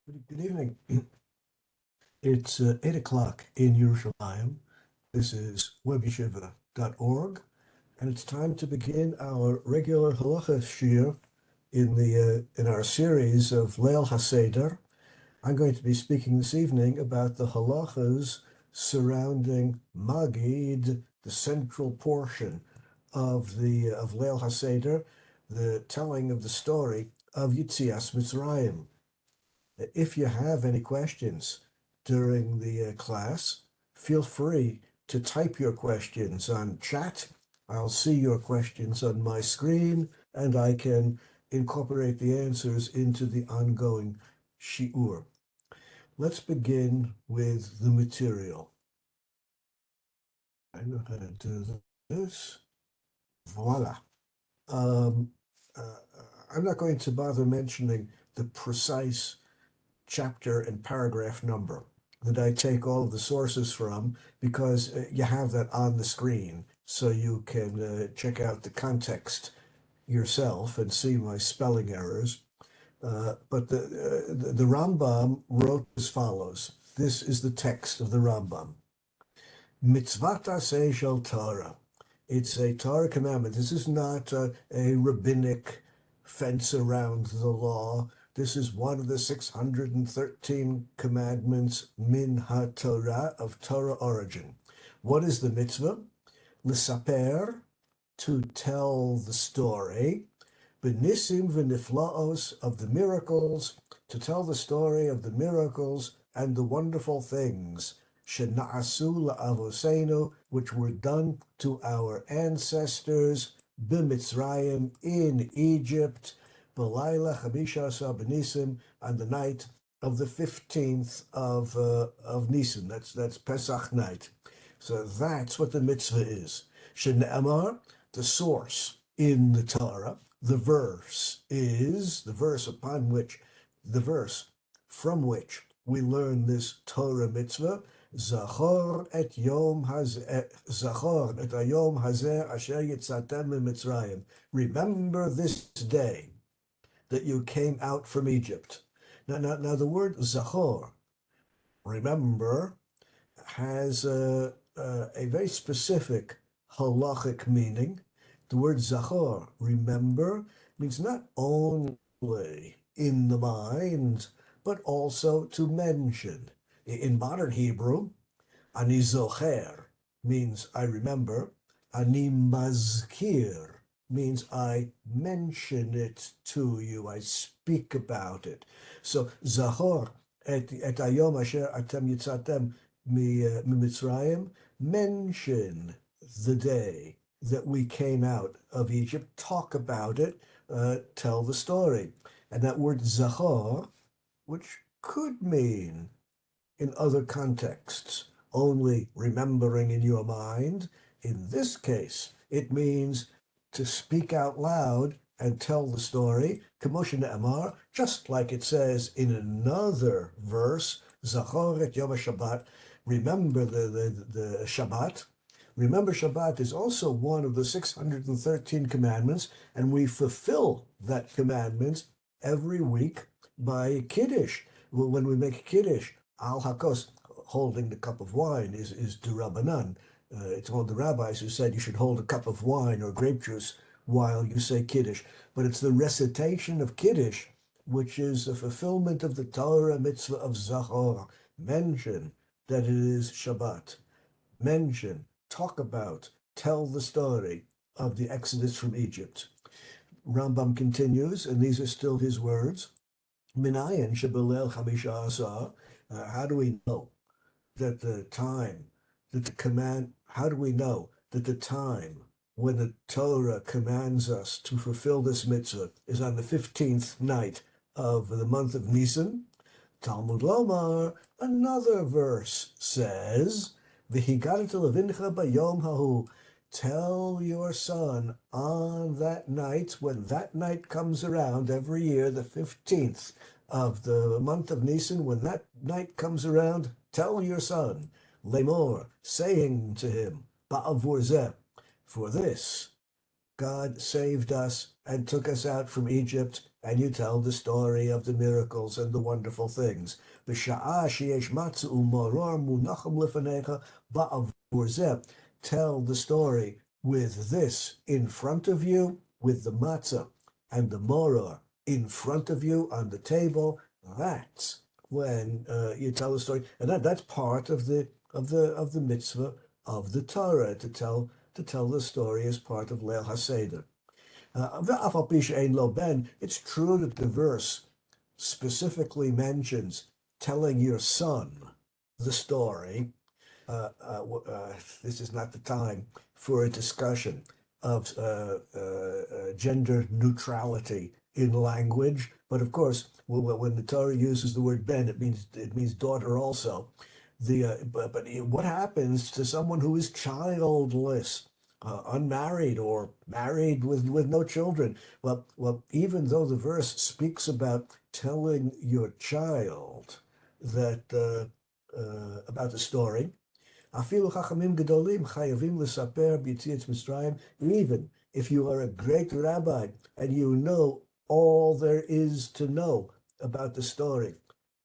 Good evening. It's 8 o'clock in Yerushalayim. This is WebYeshiva.org, and it's time to begin our regular halacha shir in our series of Leil HaSeder. I'm going to be speaking this evening about the halachas surrounding Maggid, the central portion of Leil HaSeder, the telling of the story of Yitzias Mitzrayim. If you have any questions during the class, feel free to type your questions on chat. I'll see your questions on my screen, and I can incorporate the answers into the ongoing shiur. Let's begin with the material. I know how to do this. Voila. I'm not going to bother mentioning the precise chapter and paragraph number that I take all of the sources from, because you have that on the screen, so you can check out the context yourself and see my spelling errors. But the Rambam wrote as follows. This is the text of the Rambam. Mitzvat aseh shel Torah. It's a Torah commandment. This is not a rabbinic fence around the law. This is one of the 613 commandments min ha-Torah, of Torah origin. What is the mitzvah? L'saper, to tell the story. B'nisim v'niflaos, of the miracles, to tell the story of the miracles and the wonderful things. Shena'asu la'avoseinu, which were done to our ancestors. B'mitzrayim, in Egypt. B'layla chamisha asar b'nisim, on the night of the 15th of Nisan. That's Pesach night. So that's what the mitzvah is. Shene'amar, the source in the Torah. The verse is the verse from which we learn this Torah mitzvah. Zachor et hayom hazeh asher yitzatem miMitzrayim. Remember this day that you came out from Egypt. Now the word zachor, remember, has a very specific halachic meaning. The word zachor, remember, means not only in the mind, but also to mention. In modern Hebrew, ani zocher means I remember. Ani mazkir means I mention it to you, I speak about it. So zachor et hayom asher atem yitzatem miMitzrayim, mention the day that we came out of Egypt, talk about it, tell the story. And that word zachor, which could mean in other contexts only remembering in your mind, in this case it means to speak out loud and tell the story, K'moshe ne'amar, just like it says in another verse, Zachor et Yom HaShabbat, remember the Shabbat. Remember Shabbat is also one of the 613 commandments, and we fulfill that commandment every week by Kiddush. When we make Kiddush, Al Hakos, holding the cup of wine, is D'Rabbanan. It's one of the rabbis who said you should hold a cup of wine or grape juice while you say Kiddush. But it's the recitation of Kiddush, which is a fulfillment of the Torah mitzvah of Zachor. Mention that it is Shabbat. Mention, talk about, tell the story of the Exodus from Egypt. Rambam continues, and these are still his words. Minayin shebelel chamisha asar. How do we know that the time when the Torah commands us to fulfill this mitzvah is on the 15th night of the month of Nisan? Talmud Lomar, another verse says, V'higadata levincha bayom hahu, tell your son on that night, when that night comes around every year, the 15th of the month of Nisan, when that night comes around, tell your son, lemor, saying to him, ba'avur zeh, for this, God saved us and took us out from Egypt, and you tell the story of the miracles and the wonderful things. Tell the story with this in front of you, with the matzah and the moror in front of you on the table. That's when you tell the story, and that's part of the mitzvah of the Torah to tell the story as part of Leil HaSeder. It's true that the verse specifically mentions telling your son the story. This is not the time for a discussion of gender neutrality in language, but of course, when the Torah uses the word ben, it means daughter also. But what happens to someone who is childless, unmarried, or married with no children? Well, even though the verse speaks about telling your child that about the story, even if you are a great rabbi and you know all there is to know about the story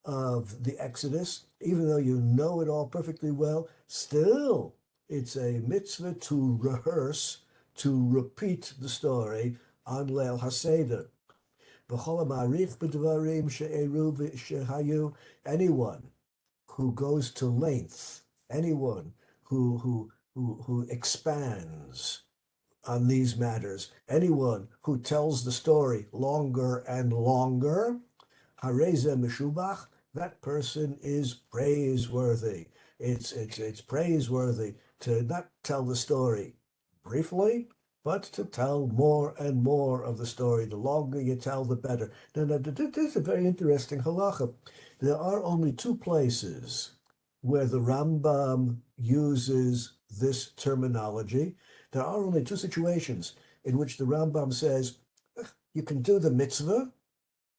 of the Exodus, even though you know it all perfectly well, still it's a mitzvah to rehearse, to repeat the story on Leil HaSeder. Anyone who goes to length, anyone who expands on these matters, anyone who tells the story longer and longer, hareze meshubach, that person is praiseworthy. It's praiseworthy to not tell the story briefly, but to tell more and more of the story. The longer you tell, the better. Now, this is a very interesting halacha. There are only two places where the Rambam uses this terminology. There are only two situations in which the Rambam says, you can do the mitzvah,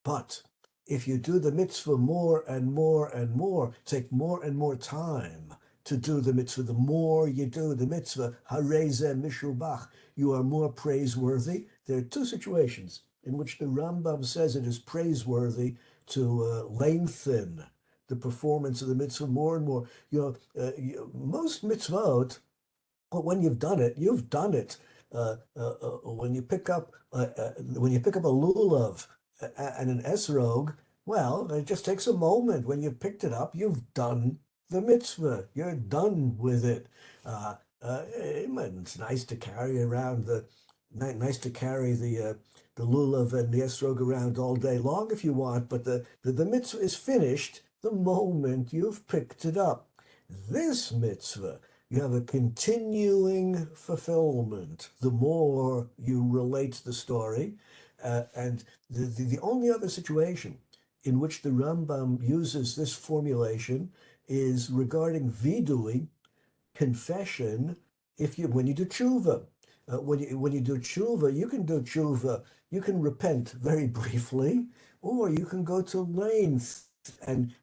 but if you do the mitzvah more and more and more, take more and more time to do the mitzvah, the more you do the mitzvah, hareze mishubach, you are more praiseworthy. There are two situations in which the Rambam says it is praiseworthy to lengthen the performance of the mitzvah more and more. Most mitzvot, but when you've done it, you've done it. When you pick up a lulav and an esrog, well, it just takes a moment. When you've picked it up, you've done the mitzvah. You're done with it. It's nice to carry around nice to carry the lulav and the esrog around all day long if you want, but the mitzvah is finished the moment you've picked it up. This mitzvah, you have a continuing fulfillment the more you relate the story. And the only other situation in which the Rambam uses this formulation is regarding vidui, confession, when you do tshuva. When you do tshuva, you can repent very briefly, or you can go to length and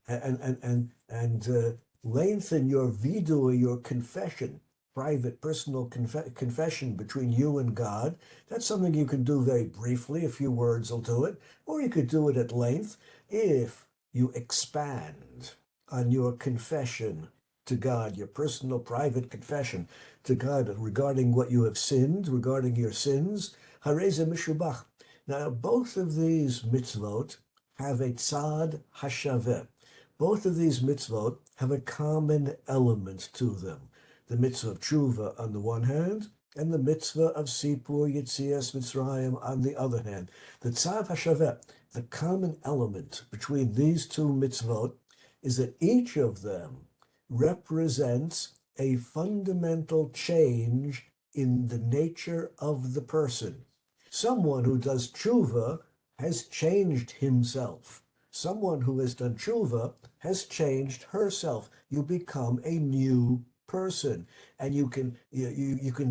lengthen your vidui, your confession, private, personal confession between you and God. That's something you can do very briefly. A few words will do it. Or you could do it at length if you expand on your confession to God, your personal, private confession to God regarding what you have sinned, regarding your sins. Hareze mishubach. Now, both of these mitzvot have a tzad hashaveh. Both of these mitzvot have a common element to them. The mitzvah of tshuva on the one hand, and the mitzvah of Sipur Yetzias Mitzrayim on the other hand. The tzad hashaveh, the common element between these two mitzvot, is that each of them represents a fundamental change in the nature of the person. Someone who does tshuva has changed himself. Someone who has done tshuva has changed herself. You become a new person, and you can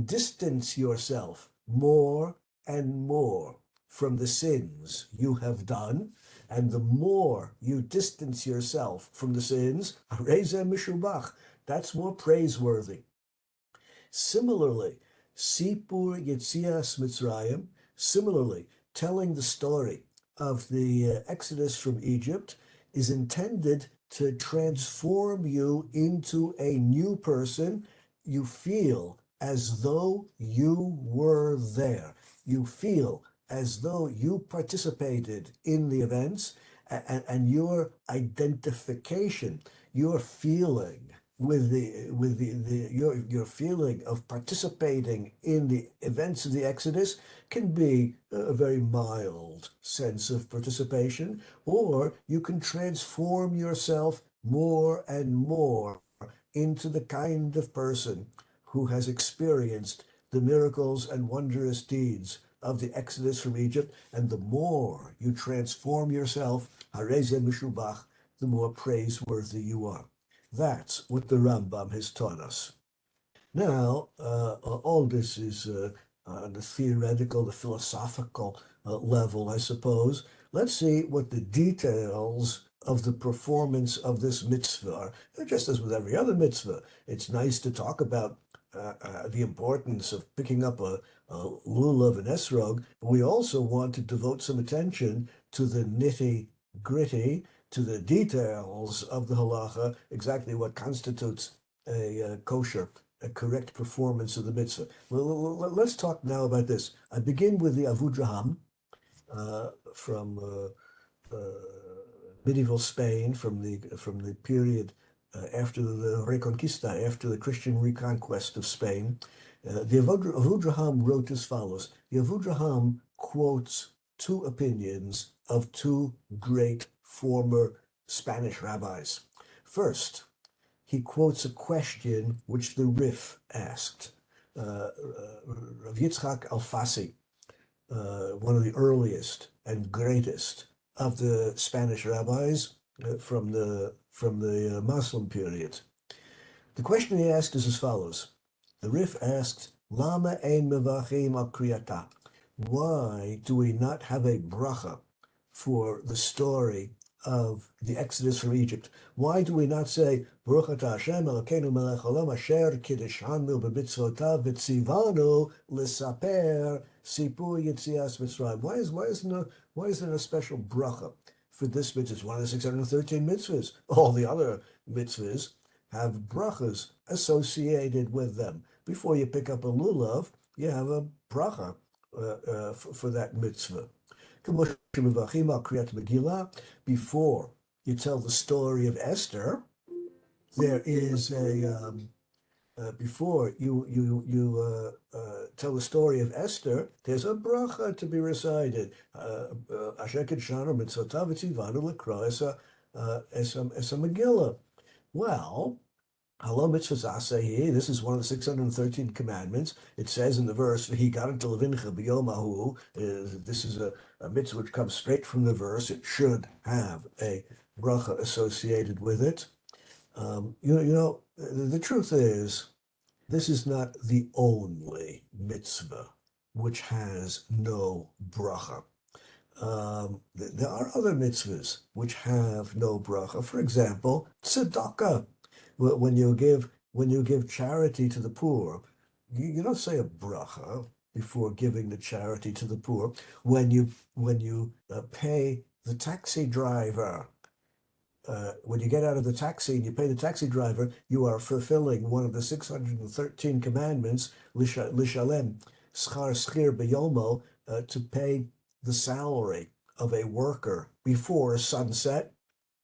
distance yourself more and more from the sins you have done. And the more you distance yourself from the sins, hareze mishubach, that's more praiseworthy. Similarly, Sipur Yetzias Mitzrayim, similarly, telling the story of the Exodus from Egypt is intended to transform you into a new person. You feel as though you were there. You feel as though you participated in the events, and your identification, your feeling your feeling of participating in the events of the Exodus can be a very mild sense of participation, or you can transform yourself more and more into the kind of person who has experienced the miracles and wondrous deeds of the Exodus from Egypt. And the more you transform yourself, hareze mishubach, the more praiseworthy you are. That's what the Rambam has taught us. Now, all this is on the theoretical, the philosophical level, I suppose. Let's see what the details of the performance of this mitzvah are. Just as with every other mitzvah, it's nice to talk about the importance of picking up a lulav and esrog, but we also want to devote some attention to the nitty-gritty, to the details of the halacha, exactly what constitutes a kosher, a correct performance of the mitzvah. Well, let's talk now about this. I begin with the Avudraham from medieval Spain, from the period after the Reconquista, after the Christian reconquest of Spain. The Avudraham wrote as follows. The Avudraham quotes two opinions of two great former Spanish rabbis. First, he quotes a question which the Rif asked. Rav Yitzchak Alfasi, one of the earliest and greatest of the Spanish rabbis from the Muslim period. The question he asked is as follows. The Rif asked, Lama ein mevachim al kriyata? Why do we not have a bracha for the story of the Exodus from Egypt? Why do we not say, Baruch atah Hashem Elokeinu melech haolam asher kiddushanu b'mitzvotav v'tzivanu l'saper sipur yetzias Mitzrayim? Why isn't there a special bracha for this mitzvah? It's one of the 613 mitzvahs. All the other mitzvahs have brachas associated with them. Before you pick up a lulav, you have a bracha for that mitzvah. Before you tell the story of Esther, there is a before you tell the story of Esther, there's a bracha to be recited. Asher kiddushanu mitzvotav v'tzivanu l'kra es a Megillah. Well, Hello, mitzvah asehi. This is one of the 613 commandments. It says in the verse, "He got into levincha b'yomahu." This is a mitzvah which comes straight from the verse. It should have a bracha associated with it. The truth is, this is not the only mitzvah which has no bracha. There are other mitzvahs which have no bracha. For example, tzedakah. When you give charity to the poor, you don't say a bracha before giving the charity to the poor. When you pay the taxi driver, when you get out of the taxi and you pay the taxi driver, you are fulfilling one of the 613 commandments, lishalem schir beyomo, to pay the salary of a worker before sunset.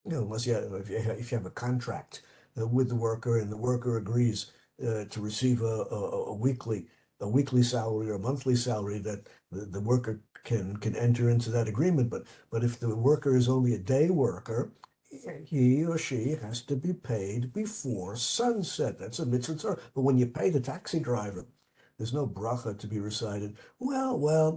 Unless if you have a contract with the worker and the worker agrees to receive a weekly salary or a monthly salary, that the worker can enter into that agreement. But if the worker is only a day worker, he or she has to be paid before sunset. That's a mitzvah. But when you pay the taxi driver, there's no bracha to be recited. Well,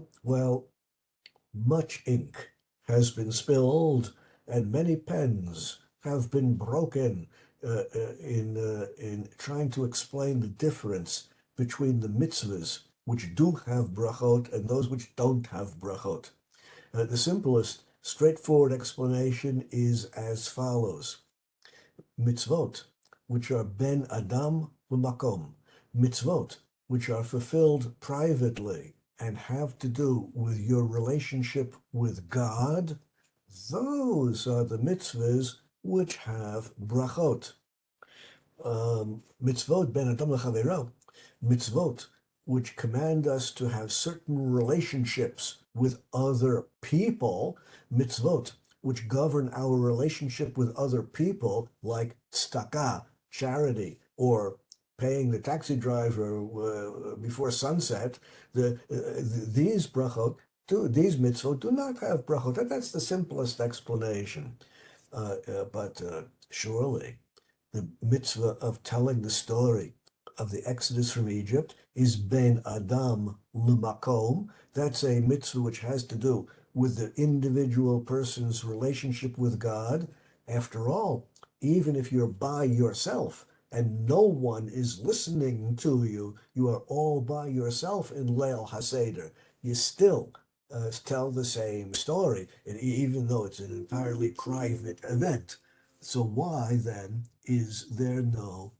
much ink has been spilled and many pens have been broken in trying to explain the difference between the mitzvahs which do have brachot and those which don't have brachot. The simplest, straightforward explanation is as follows. Mitzvot, which are ben adam l'makom, mitzvot, which are fulfilled privately and have to do with your relationship with God, those are the mitzvahs which have brachot. Mitzvot ben adam lechavero, mitzvot which command us to have certain relationships with other people, mitzvot which govern our relationship with other people, like tzedakah, charity, or paying the taxi driver before sunset. These brachot, these mitzvot do not have brachot. That's the simplest explanation. But surely the mitzvah of telling the story of the Exodus from Egypt is ben adam l'makom. That's a mitzvah which has to do with the individual person's relationship with God. After all, even if you're by yourself and no one is listening to you, you are all by yourself in Leil HaSeder. You still tell the same story, even though it's an entirely private event. So why then is there no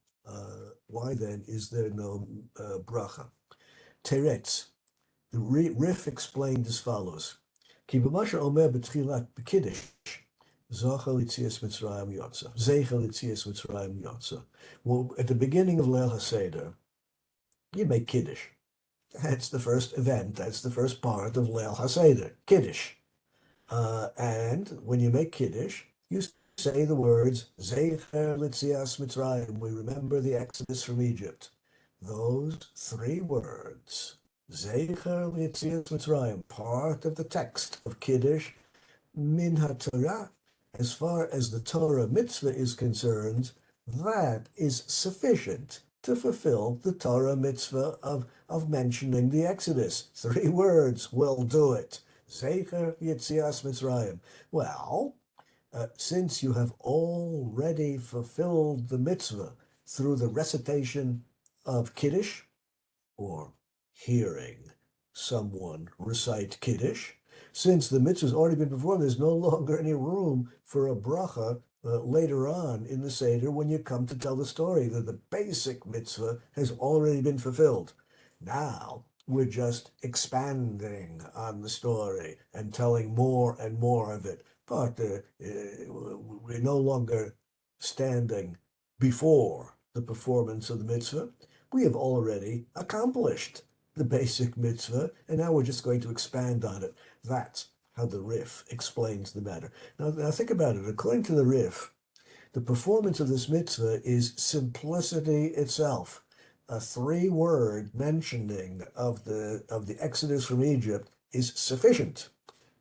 bracha? Teretz. The Rif explained as follows: Ki b'masher omer b'tchilat b'kiddush Zachal Yitzias Mitzrayim Yotza. Zeichel Yitzias Mitzrayim Yotza. Well, at the beginning of Leil HaSeder, you make Kiddush. That's the first event. That's the first part of Leil HaSeder, Kiddush. And when you make Kiddush, you say the words, Zeicher Litzias Mitzrayim. We remember the Exodus from Egypt. Those three words, Zeicher Litzias Mitzrayim, part of the text of Kiddush, Min HaTorah, as far as the Torah mitzvah is concerned, that is sufficient to fulfill the Torah mitzvah of mentioning the Exodus. Three words will do it. Zeicher Yitzias Mitzrayim. Well, since you have already fulfilled the mitzvah through the recitation of Kiddush, or hearing someone recite Kiddush, since the mitzvah has already been performed, there's no longer any room for a bracha later on in the Seder when you come to tell the story. That the basic mitzvah has already been fulfilled. Now, we're just expanding on the story and telling more and more of it. But we're no longer standing before the performance of the mitzvah. We have already accomplished the basic mitzvah, and now we're just going to expand on it. That's how the Rif explains the matter. Now think about it. According to the Rif, the performance of this mitzvah is simplicity itself. A three-word mentioning of the Exodus from Egypt is sufficient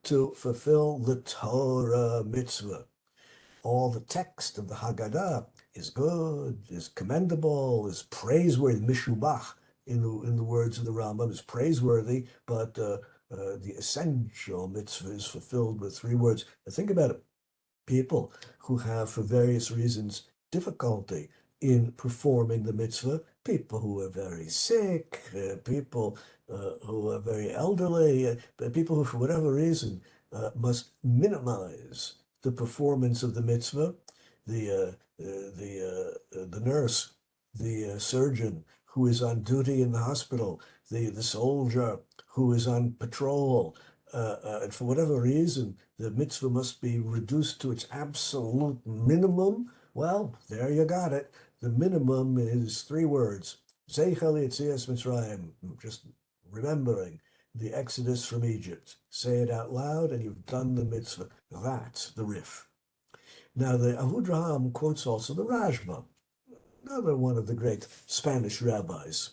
to fulfill the Torah mitzvah. All the text of the Haggadah is good, is commendable, is praiseworthy, mishubach, in the words of the Rambam, is praiseworthy, but the essential mitzvah is fulfilled with three words. Now think about it. People who have, for various reasons, difficulty in performing the mitzvah, people who are very sick, people who are very elderly, people who, for whatever reason, must minimize the performance of the mitzvah. The nurse, the surgeon who is on duty in the hospital, the soldier who is on patrol, and for whatever reason, the mitzvah must be reduced to its absolute minimum. Well, there you got it. The minimum is three words. Zeichel Yitzias Mitzrayim, just remembering the Exodus from Egypt. Say it out loud and you've done the mitzvah. That's the Rif. Now the Avudraham quotes also the Rashba, another one of the great Spanish rabbis.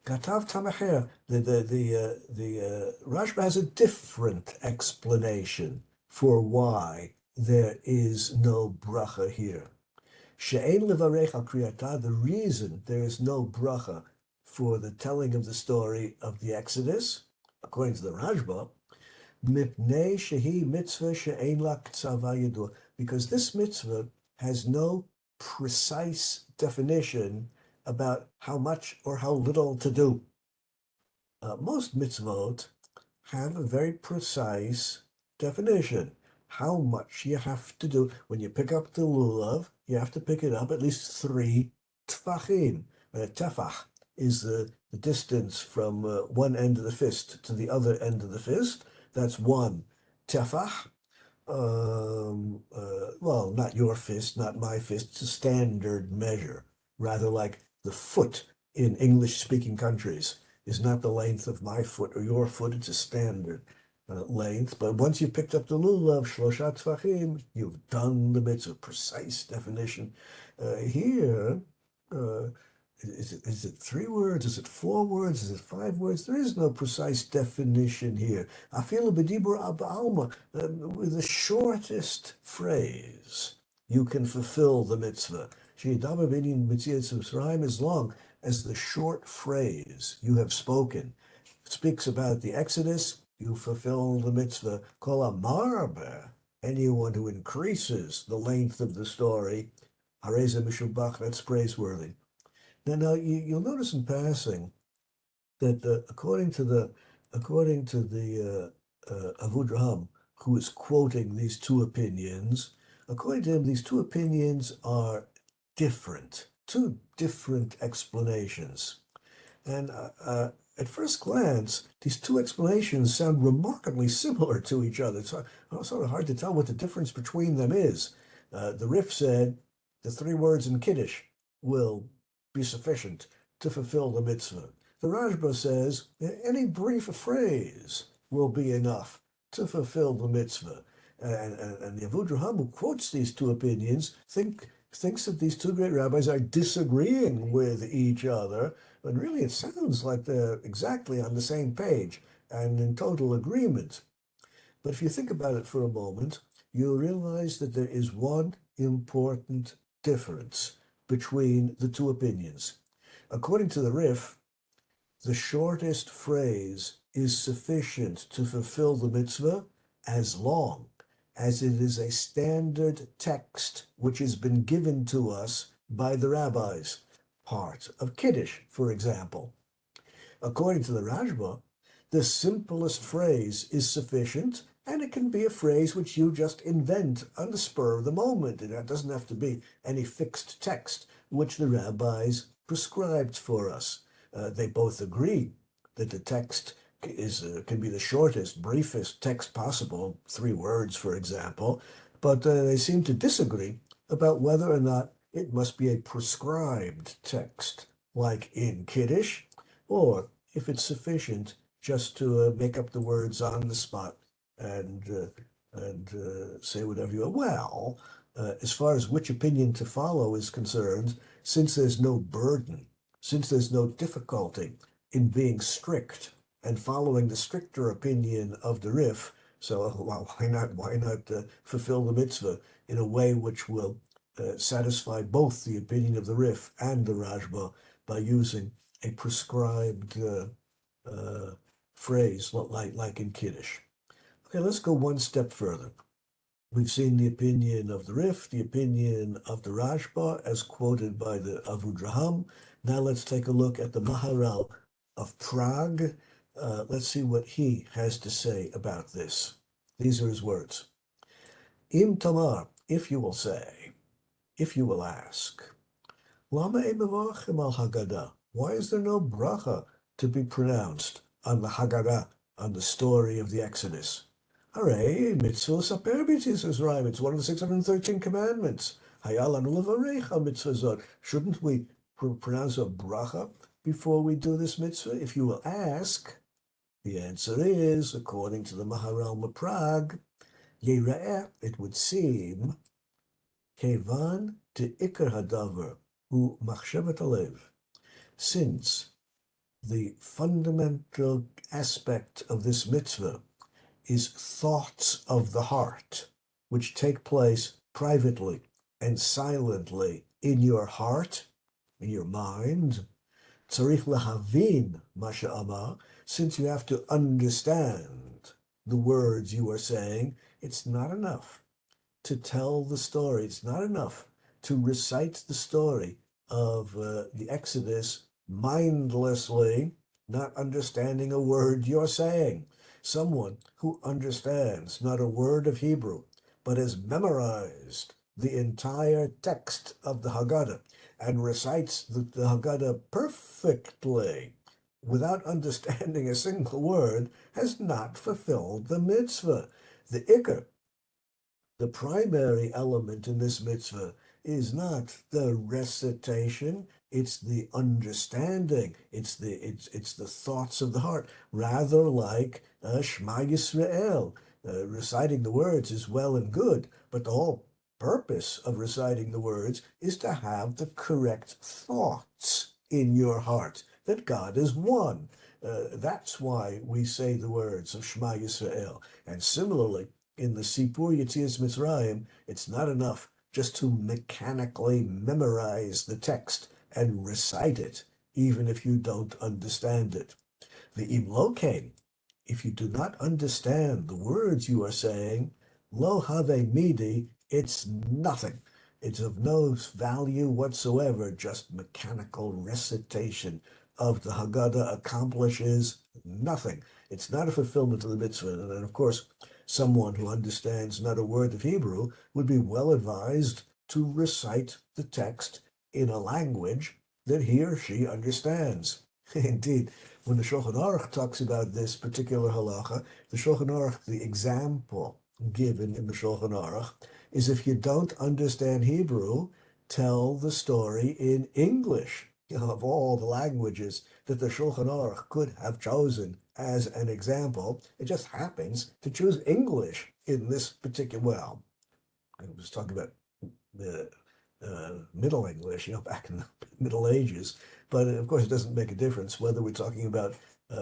Katav Tamacher, the Rashba has a different explanation for why there is no bracha here. She'ein levarech al kriyata, the reason there is no bracha for the telling of the story of the Exodus, according to the Rashba, mipnei shehi mitzvah she'ein la k'tzava yidua, because this mitzvah has no precise definition about how much or how little to do. Most mitzvot have a very precise definition. How much you have to do. When you pick up the lulav, you have to pick it up at least 3 tefachim. Tefach is the the distance from one end of the fist to the other end of the fist. That's one tefach. Well, not your fist, not my fist. It's a standard measure, rather like the foot in English-speaking countries is not the length of my foot or your foot. It's a standard length. But once you've picked up the lulav, shloshat tfachim, you've done the mitzvah, precise definition. Here, uh, is it 3 words? Is it 4 words? Is it 5 words? There is no precise definition here. Afilu b'dibur alma, with the shortest phrase, you can fulfill the mitzvah. She'yadaber b'inin mitzias Mitzrayim, as long as the short phrase you have spoken speaks about the Exodus, you fulfill the mitzvah. Kol amarbe, anyone who increases the length of the story, hareza mishubach, that's praiseworthy. Now you'll notice in passing that according to the Avudraham, who is quoting these two opinions, according to him, these two opinions are different, two different explanations. And at first glance, these two explanations sound remarkably similar to each other. It's sort of hard to tell what the difference between them is. The Rif said the 3 words in Kiddush will be sufficient to fulfill the mitzvah. The Rajba says any brief phrase will be enough to fulfill the mitzvah. And the Avudraham, who quotes these two opinions, thinks that these two great rabbis are disagreeing with each other, but really it sounds like they're exactly on the same page and in total agreement. But if you think about it for a moment, you'll realize that there is one important difference between the two opinions. According to the Rif, the shortest phrase is sufficient to fulfill the mitzvah as long as it is a standard text which has been given to us by the rabbis, part of Kiddush, for example. According to the Rajba, the simplest phrase is sufficient, and it can be a phrase which you just invent on the spur of the moment. It doesn't have to be any fixed text which the rabbis prescribed for us. They both agree that the text can be the shortest, briefest text possible, 3 words, for example, but they seem to disagree about whether or not it must be a prescribed text, like in Kiddush, or if it's sufficient just to make up the words on the spot and say whatever you want. Well, as far as which opinion to follow is concerned, since there's no burden, since there's no difficulty in being strict and following the stricter opinion of the Rif, so well, why not fulfill the mitzvah in a way which will satisfy both the opinion of the Rif and the Rajba by using a prescribed phrase like in Kiddush. Okay, let's go one step further. We've seen the opinion of the Rif, the opinion of the Rashba, as quoted by the Avudraham. Now let's take a look at the Maharal of Prague. Let's see what he has to say about this. These are his words. Im Tamar, if you will say, if you will ask, Lama emevarchim al Haggadah? Why is there no bracha to be pronounced on the Haggadah, on the story of the Exodus? Hooray, mitzvah saper b'tzis, it's one of the 613 commandments. Hayalanu levarecha mitzvah zot. Shouldn't we pronounce a bracha before we do this mitzvah? If you will ask, the answer is, according to the Maharal of Prague, Yera'eh, it would seem, Kevan de Iker Hadavar, hu machshavat alev, since the fundamental aspect of this mitzvah is thoughts of the heart, which take place privately and silently in your heart, in your mind. Tzarich lahavin ma she'amar, since you have to understand the words you are saying, it's not enough to tell the story. It's not enough to recite the story of the Exodus mindlessly, not understanding a word you're saying. Someone who understands not a word of Hebrew, but has memorized the entire text of the Haggadah and recites the Haggadah perfectly, without understanding a single word has not fulfilled the mitzvah. The ikr, the primary element in this mitzvah, is not the recitation, it's the understanding, it's the thoughts of the heart, rather like Shema Yisrael. Reciting the words is well and good, but the whole purpose of reciting the words is to have the correct thoughts in your heart, that God is one. That's why we say the words of Shema Yisrael. And similarly, in the Sipur Yetzias Mitzrayim, it's not enough just to mechanically memorize the text and recite it, even if you don't understand it. The imlokein, if you do not understand the words you are saying, lo have midi, it's nothing. It's of no value whatsoever, just mechanical recitation of the Haggadah accomplishes nothing. It's not a fulfillment of the mitzvah. And of course, someone who understands not a word of Hebrew would be well advised to recite the text in a language that he or she understands. Indeed, when the Shulchan Aruch talks about this particular halacha, the Shulchan Aruch, the example given in the Shulchan Aruch is if you don't understand Hebrew, tell the story in English. Of all the languages that the Shulchan Aruch could have chosen as an example, it just happens to choose English in this particular, well, I was talking about the Middle English, back in the Middle Ages. But of course, it doesn't make a difference whether we're talking about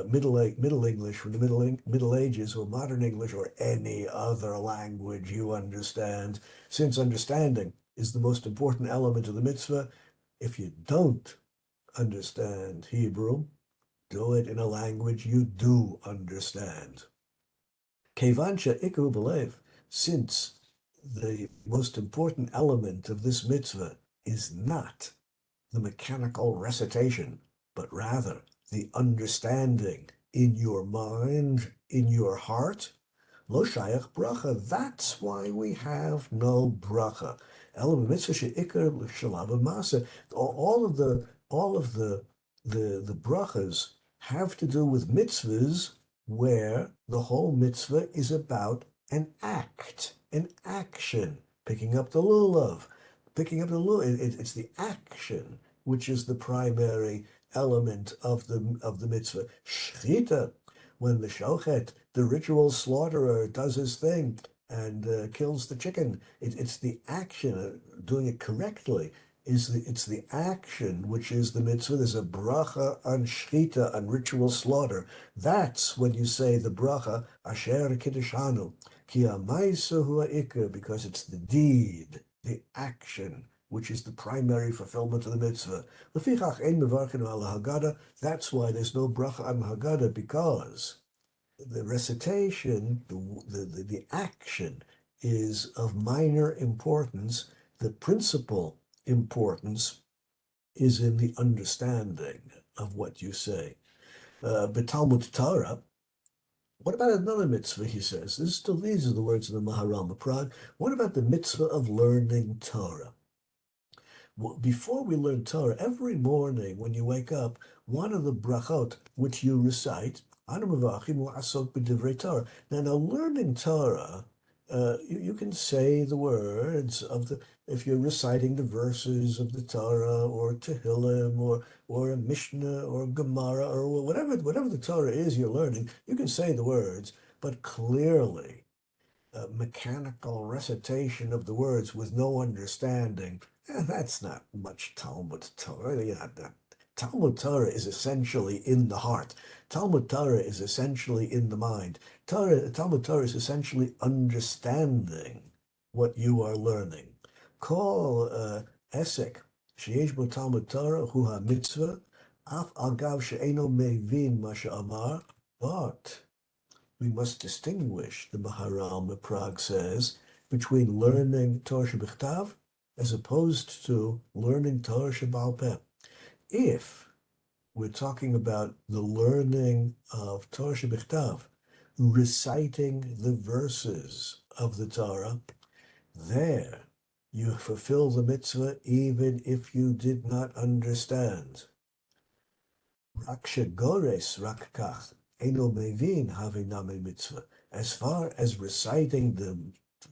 Middle English from the Middle Ages or Modern English or any other language you understand, since understanding is the most important element of the mitzvah. If you don't understand Hebrew, do it in a language you do understand. Kevan she'ikru b'lev, since the most important element of this mitzvah is not the mechanical recitation, but rather the understanding in your mind, in your heart. Lo shayach bracha. That's why we have no bracha. Elam mitzvah she'ikar shalav masa. All of the brachas have to do with mitzvahs where the whole mitzvah is about an act, an action, picking up the lulav, it's the action which is the primary element of the mitzvah. Shchita, when the shochet, the ritual slaughterer, does his thing and kills the chicken, it's the action, doing it correctly. It's the action which is the mitzvah. There's a bracha on shchita, on ritual slaughter. That's when you say the bracha asher kiddeshanu, ki ha'maisa hu ha'ikr, because it's the deed, the action, which is the primary fulfillment of the mitzvah. Lefichach ein mevarchen al Haggadah. That's why there's no bracha on Haggadah, because the recitation, the action, is of minor importance. The principal importance is in the understanding of what you say. But Talmud Torah, what about another mitzvah, he says? These are the words of the Maharal Prague. What about the mitzvah of learning Torah? Well, before we learn Torah, every morning when you wake up, one of the brachot which you recite, now, learning Torah, you can say the words of if you're reciting the verses of the Torah or Tehillim or a Mishnah or Gemara or whatever the Torah is you're learning, you can say the words, but clearly mechanical recitation of the words with no understanding, that's not much Talmud Torah. Talmud Torah is essentially in the heart. Talmud Torah is essentially in the mind. Talmud Torah is essentially understanding what you are learning. Call esek sheyesh bo Talmud Torah hu ha-mitzvah af agav she'eno mevin ma she'amar, but we must distinguish, the Maharal Prague says, between learning Torah Shebichtav as opposed to learning Torah Sheba'al Peh. If we're talking about the learning of Torah Shebichtav, reciting the verses of the Torah, there you fulfill the mitzvah even if you did not understand. Rak shegores rak kach, eno mevin haviname mitzvah. As far as reciting the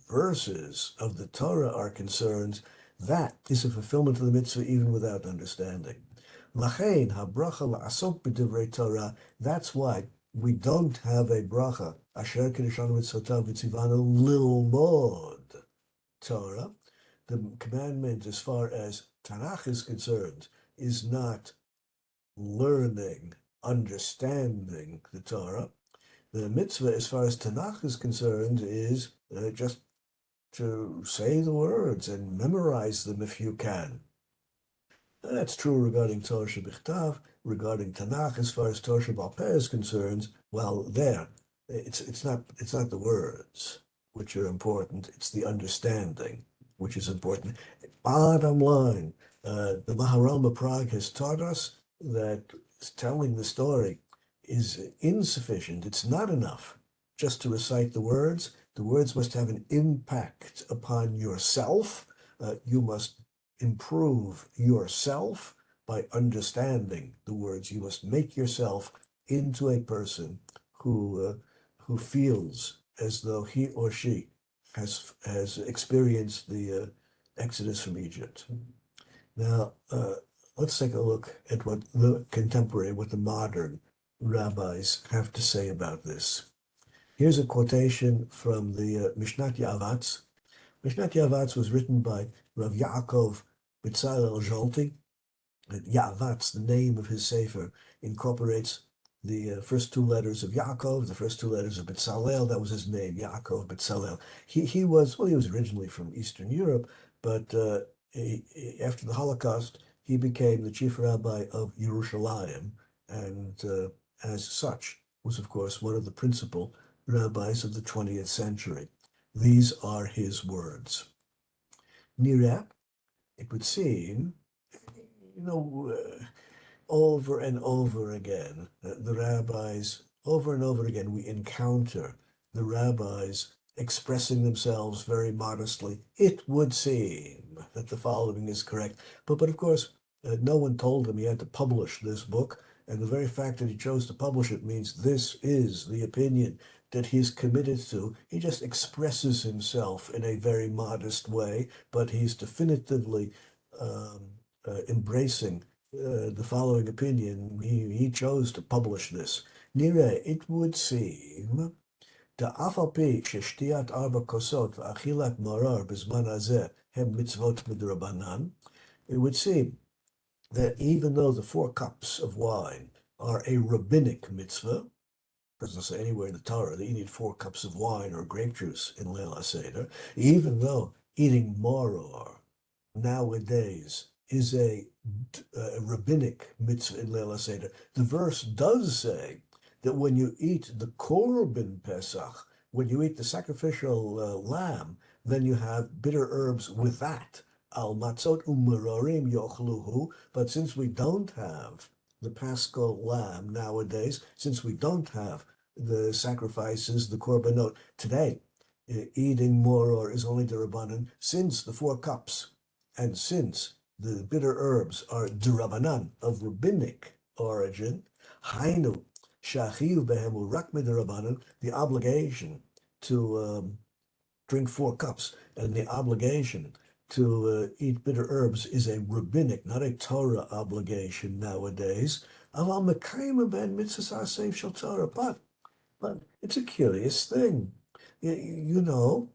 verses of the Torah are concerned, that is a fulfillment of the mitzvah even without understanding. Lachein habracha la'asok b'divrei Torah. That's why we don't have a bracha. Asher kedeshanu mitzvotav v'tzivanu lilmod Torah. The commandment, as far as Tanakh is concerned, is not learning, understanding the Torah. The mitzvah, as far as Tanakh is concerned, is just to say the words and memorize them if you can. That's true regarding Torah Shebichtav. Regarding Tanakh, as far as Torah Shebal Peh is concerned, well, there, it's not the words which are important. It's the understanding which is important. Bottom line, the Maharal of Prague has taught us that telling the story is insufficient. It's not enough just to recite the words. The words must have an impact upon yourself. You must improve yourself by understanding the words. You must make yourself into a person who feels as though he or she has experienced the exodus from Egypt. Now, let's take a look at what the modern rabbis have to say about this. Here's a quotation from the Mishnat Yavatz. Mishnat Yavatz was written by Rav Yaakov Bitzalel Zolti. Yavatz, the name of his sefer, incorporates the first two letters of Yaakov, the first two letters of Bitzalel. That was his name, Yaakov Bitzalel. He was originally from Eastern Europe, but after the Holocaust, he became the chief rabbi of Yerushalayim, and as such was, of course, one of the principal rabbis of the 20th century. These are his words. Nireh, it would seem, over and over again, the rabbis, over and over again, we encounter the rabbis expressing themselves very modestly. It would seem that the following is correct. But of course, no one told him he had to publish this book. And the very fact that he chose to publish it means this is the opinion that he's committed to. He just expresses himself in a very modest way, but he's definitively embracing the following opinion. He chose to publish this. Nireh, it would seem, דאף על פי ששתיית 4 כוסות ואכילת מרור בזמן הזה הם מצוות מדרבנן, it would seem that even though the 4 cups of wine are a rabbinic mitzvah, doesn't say anywhere in the Torah that you need 4 cups of wine or grape juice in Leil HaSeder, even though eating maror nowadays is a rabbinic mitzvah in Leil HaSeder, the verse does say that when you eat the korban Pesach, when you eat the sacrificial lamb, then you have bitter herbs with that. Al matzot u'merorim yochluhu. But since we don't have the paschal lamb nowadays, since we don't have the sacrifices, the korbanot today, eating moror is only derabanan, since the 4 cups and since the bitter herbs are derabanan, of rabbinic origin, hainu shachiv behemu rak miderabanan, the obligation to drink 4 cups and the obligation to eat bitter herbs is a rabbinic, not a Torah obligation nowadays. Aval mekayim ben mitzvah seif shel Torah. But it's a curious thing. You know,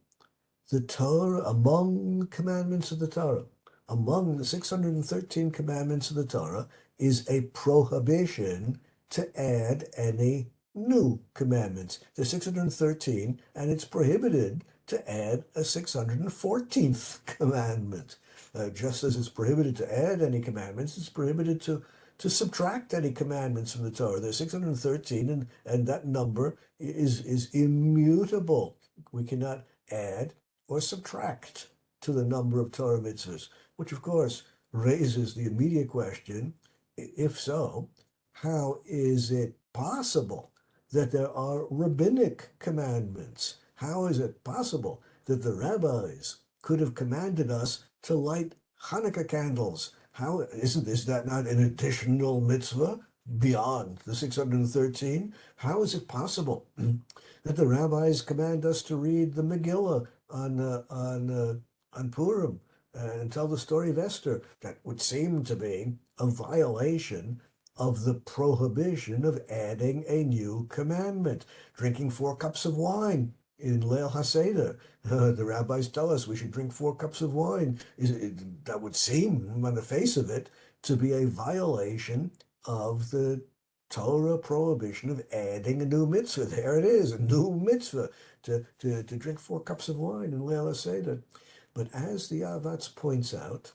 the Torah, among the commandments of the Torah, among the 613 commandments of the Torah, is a prohibition to add any new commandments. There's 613, and it's prohibited to add a 614th commandment. Just as it's prohibited to add any commandments, it's prohibited to subtract any commandments from the Torah. There's 613, and that number is immutable. We cannot add or subtract to the number of Torah mitzvahs, which of course raises the immediate question, if so, how is it possible that there are rabbinic commandments? How is it possible that the rabbis could have commanded us to light Hanukkah candles? Is that not an additional mitzvah beyond the 613? How is it possible that the rabbis command us to read the Megillah on Purim and tell the story of Esther? That would seem to be a violation of the prohibition of adding a new commandment, drinking 4 cups of wine in Leil HaSeder. The rabbis tell us we should drink 4 cups of wine. That would seem, on the face of it, to be a violation of the Torah prohibition of adding a new mitzvah. There it is, a new mitzvah to drink 4 cups of wine in Leil HaSeder. But as the Avatz points out,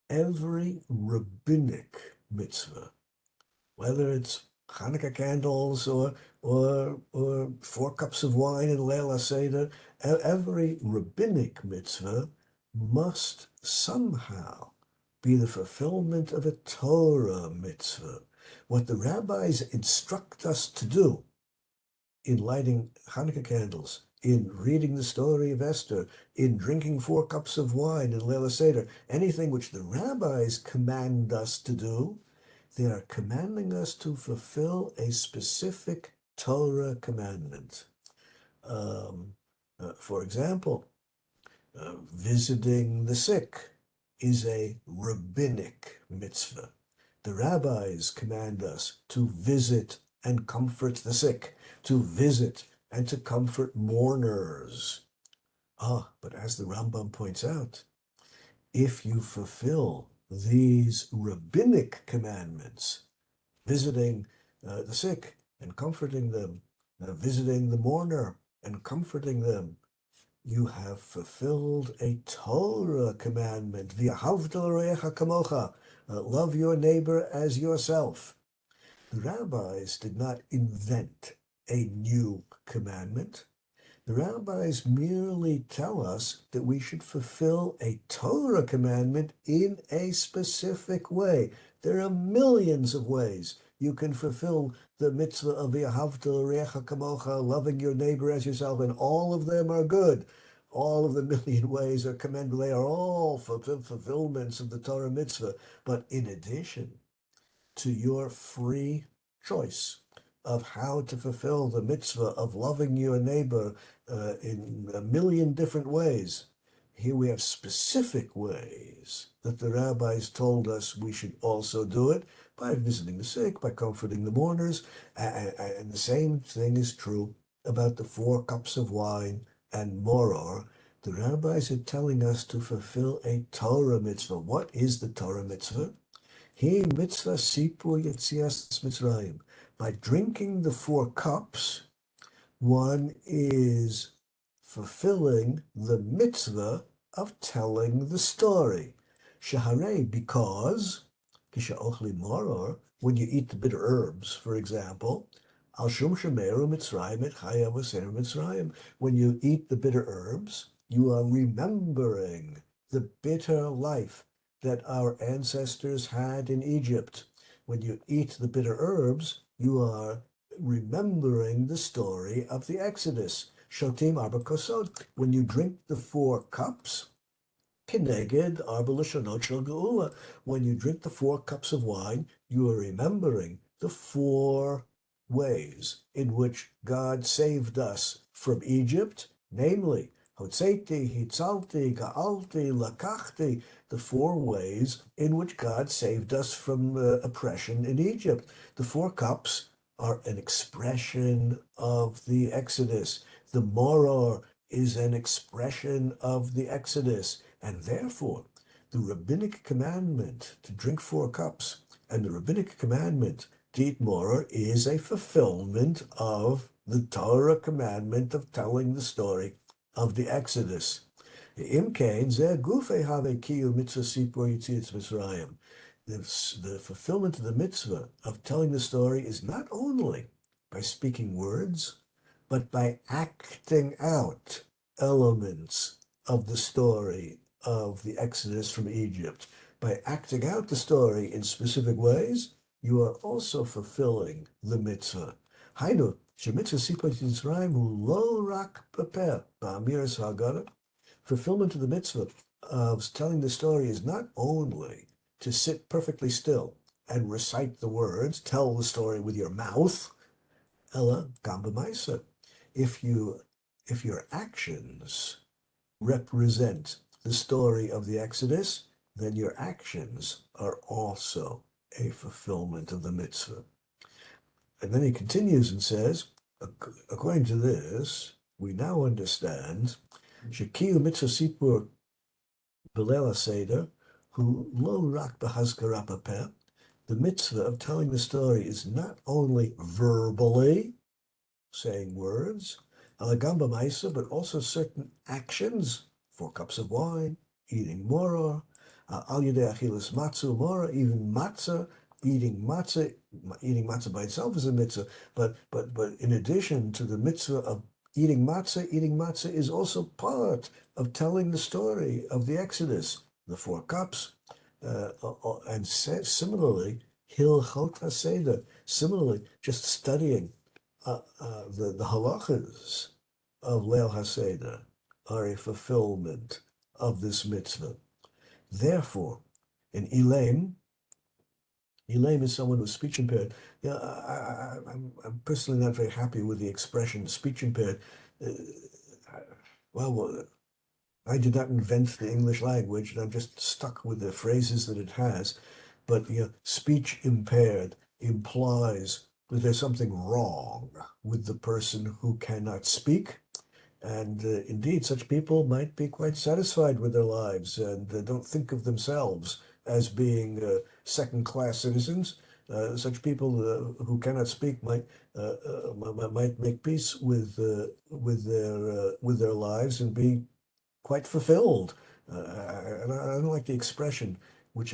every rabbinic mitzvah, whether it's Hanukkah candles or 4 cups of wine in Leil HaSeder, every rabbinic mitzvah must somehow be the fulfillment of a Torah mitzvah. What the rabbis instruct us to do in lighting Hanukkah candles, in reading the story of Esther, in drinking 4 cups of wine in Leil HaSeder, anything which the rabbis command us to do, they are commanding us to fulfill a specific Torah commandment. For example, visiting the sick is a rabbinic mitzvah. The rabbis command us to visit and comfort the sick, to visit and to comfort mourners. But as the Rambam points out, if you fulfill these rabbinic commandments, visiting the sick and comforting them, visiting the mourner and comforting them, you have fulfilled a Torah commandment. V'ahavta l'reacha kamocha. Love your neighbor as yourself. The rabbis did not invent a new commandment. The rabbis merely tell us that we should fulfill a Torah commandment in a specific way. There are millions of ways you can fulfill the mitzvah of V'ahavta l'reacha kamocha, loving your neighbor as yourself, and all of them are good. All of the million ways are commendable. They are all fulfillments of the Torah mitzvah. But in addition to your free choice of how to fulfill the mitzvah of loving your neighbor in a million different ways, here we have specific ways that the rabbis told us we should also do it, by visiting the sick, by comforting the mourners. And the same thing is true about the 4 cups of wine and moror. The rabbis are telling us to fulfill a Torah mitzvah. What is the Torah mitzvah? He mitzvah sipur yetzias Mitzrayim. By drinking the 4 cups, one is fulfilling the mitzvah of telling the story. Shaharei, because kisha ochli moror, when you eat the bitter herbs, for example, al shum shemeru Mitzrayim et chaya v'seir Mitzrayim. When you eat the bitter herbs, you are remembering the bitter life that our ancestors had in Egypt. When you eat the bitter herbs, you are remembering the story of the Exodus. Shotim arba kosod. When you drink the 4 cups, Keneged arba lashonot shel geula. When you drink the 4 cups of wine, you are remembering the 4 ways in which God saved us from Egypt, namely, Hotzeti, Hitzalti, Ga'alti, Lakachti, the 4 ways in which God saved us from oppression in Egypt. The 4 cups are an expression of the Exodus. The moror is an expression of the Exodus. And therefore, the rabbinic commandment to drink 4 cups and the rabbinic commandment to eat moror is a fulfillment of the Torah commandment of telling the story of the Exodus. The fulfillment of the mitzvah of telling the story is not only by speaking words, but by acting out elements of the story of the Exodus from Egypt. By acting out the story in specific ways, you are also fulfilling the mitzvah. Hainu, shemitzvah sipot Yisrael hu lo rak b'peh ba'amiras ha'agada. Fulfillment of the mitzvah of telling the story is not only to sit perfectly still and recite the words, tell the story with your mouth. Ella gamba maisa. If your actions represent the story of the Exodus, then your actions are also a fulfillment of the mitzvah. And then he continues and says, according to this, we now understand Shekiyu mitzvah sipur b'leil Seder, who lo rak b'hazkara b'peh. The mitzvah of telling the story is not only verbally saying words, alagamba maisa, but also certain actions, 4 cups of wine, eating mora, al yedei achilas matzu mora, even matzah, eating matzah by itself is a mitzvah, but in addition to the mitzvah of eating matzah is also part of telling the story of the Exodus, the 4 cups, and similarly, hilchot haseder, similarly, just studying the halachas of Leil HaSeder are a fulfillment of this mitzvah. Therefore, in Elaim is someone who's speech impaired. Yeah, I'm personally not very happy with the expression speech impaired. Well, I did not invent the English language, and I'm just stuck with the phrases that it has. But speech impaired implies that there's something wrong with the person who cannot speak. And indeed, such people might be quite satisfied with their lives and don't think of themselves as being second-class citizens. Such people who cannot speak might make peace with their lives and be quite fulfilled. And I don't like the expression which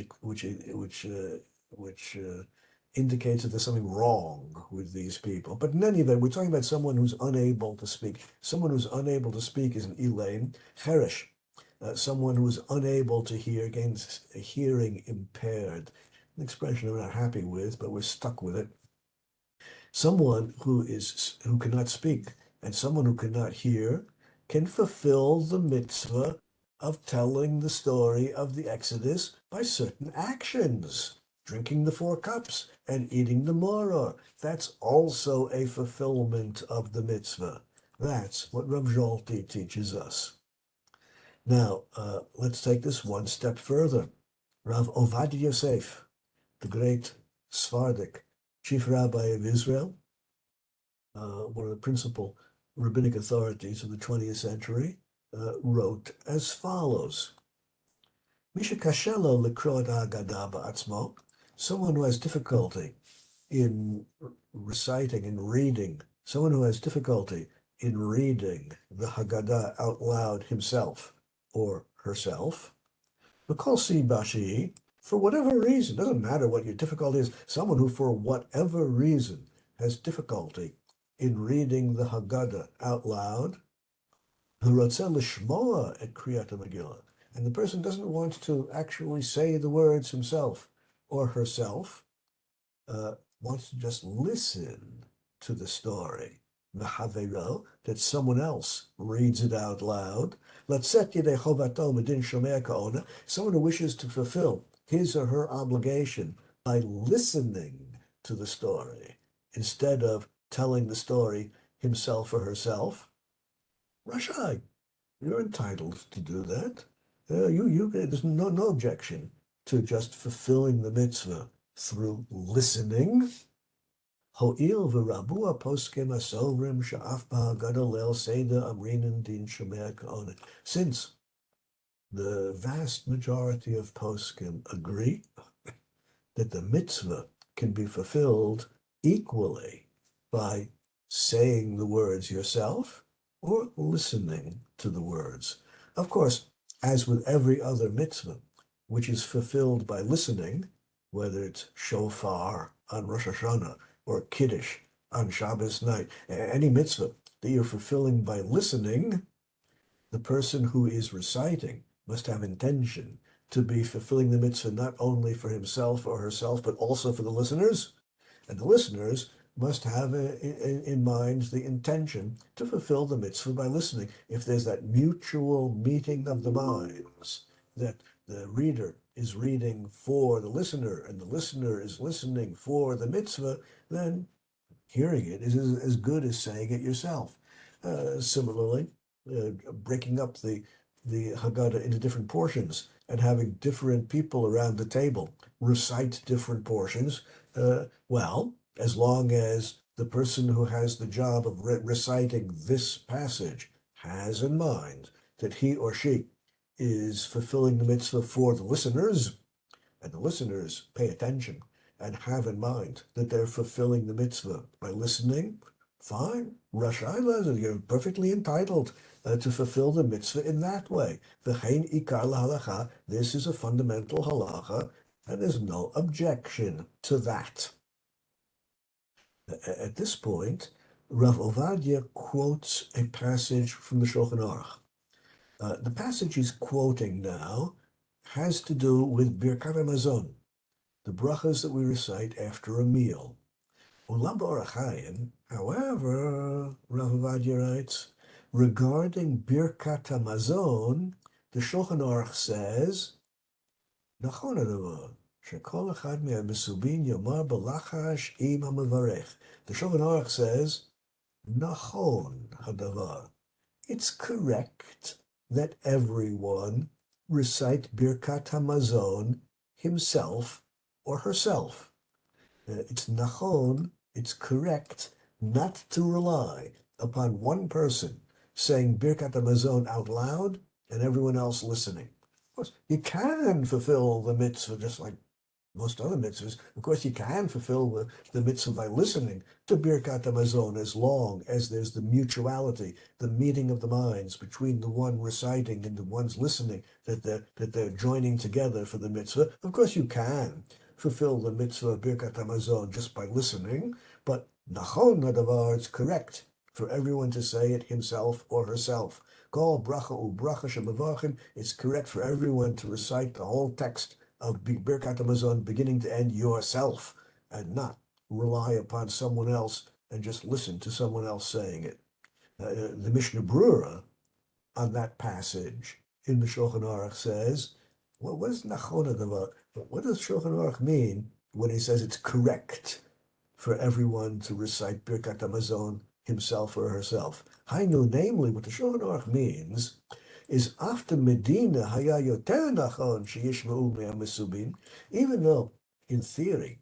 indicates that there's something wrong with these people. But in any event, we're talking about someone who's unable to speak. Someone who's unable to speak is an elaim, cheresh, someone who is unable to hear, again, hearing impaired. An expression I'm not happy with, but we're stuck with it. Someone who cannot speak and someone who cannot hear can fulfill the mitzvah of telling the story of the Exodus by certain actions. Drinking the 4 cups and eating the maror. That's also a fulfillment of the mitzvah. That's what Rav Zolti teaches us. Now, let's take this one step further. Rav Ovadia Yosef, the great Sephardic chief rabbi of Israel, one of the principal rabbinic authorities of the 20th century, wrote as follows. Misha kashelo likrot haggadah ba'atzmo, someone who has difficulty in reciting and reading, someone who has difficulty in reading the Haggadah out loud himself or herself, B'kol si bashi, for whatever reason, doesn't matter what your difficulty is, someone who for whatever reason has difficulty in reading the Haggadah out loud, v'rotzeh lishmoa et kriyat Megillah, and the person doesn't want to actually say the words himself or herself, wants to just listen to the story, that someone else reads it out loud. Someone who wishes to fulfill his or her obligation by listening to the story instead of telling the story himself or herself. Rashai, you're entitled to do that. There's no objection to just fulfilling the mitzvah through listening. Ho'il v'rabua poskim asovrim sha'af b'haggadah leil seder amrinin din shomea ka'onet. Since the vast majority of poskim agree that the mitzvah can be fulfilled equally by saying the words yourself or listening to the words. Of course, as with every other mitzvah, which is fulfilled by listening, whether it's shofar on Rosh Hashanah or Kiddush on Shabbos night, any mitzvah that you're fulfilling by listening, the person who is reciting must have intention to be fulfilling the mitzvah not only for himself or herself, but also for the listeners. And the listeners must have in mind the intention to fulfill the mitzvah by listening. If there's that mutual meeting of the minds, that the reader is reading for the listener and the listener is listening for the mitzvah, then hearing it is as good as saying it yourself. Similarly, breaking up the Haggadah into different portions and having different people around the table recite different portions, well, as long as the person who has the job of reciting this passage has in mind that he or she is fulfilling the mitzvah for the listeners, and the listeners pay attention and have in mind that they're fulfilling the mitzvah by listening, fine. Rashai, you're perfectly entitled to fulfill the mitzvah in that way. V'chein ikar lahalacha, this is a fundamental halacha, and there's no objection to that. At this point, Rav Ovadia quotes a passage from the Shulchan Aruch. The passage he's quoting now has to do with Birkat Hamazon, the brachas that we recite after a meal. Ulam b'Orach Chaim, however, Rav Ovadia writes, regarding Birkat Hamazon, the Shulchan Aruch says, Nachon hadavar, shekol echad me'amesubin yomar b'lachash im ha'mevarech. The Shulchan Aruch says, Nachon hadavar. It's correct that everyone recite Birkat Hamazon himself or herself. It's nachon, it's correct not to rely upon one person saying Birkat Hamazon out loud and everyone else listening. Of course, you can fulfill the mitzvah just like most other mitzvahs. Of course, you can fulfill the mitzvah by listening to Birkat Hamazon as long as there's the mutuality, the meeting of the minds between the one reciting and the ones listening, that they're joining together for the mitzvah. Of course, you can fulfill the mitzvah of Birkat Hamazon just by listening, but nachon hadavar, it's correct for everyone to say it himself or herself. Kol bracha u'bracha shemavachim, it's correct for everyone to recite the whole text of Birkat Hamazon beginning to end yourself and not rely upon someone else and just listen to someone else saying it. The Mishnah Brura on that passage in the Shulchan Aruch says, well, what is nachon hadavar? What does Shulchan Aruch mean when he says it's correct for everyone to recite Birkat Hamazon himself or herself? Hainu, namely, what the Shulchan Aruch means is after Medina haya yoter nachon sheyishma'u me'amesubin, even though in theory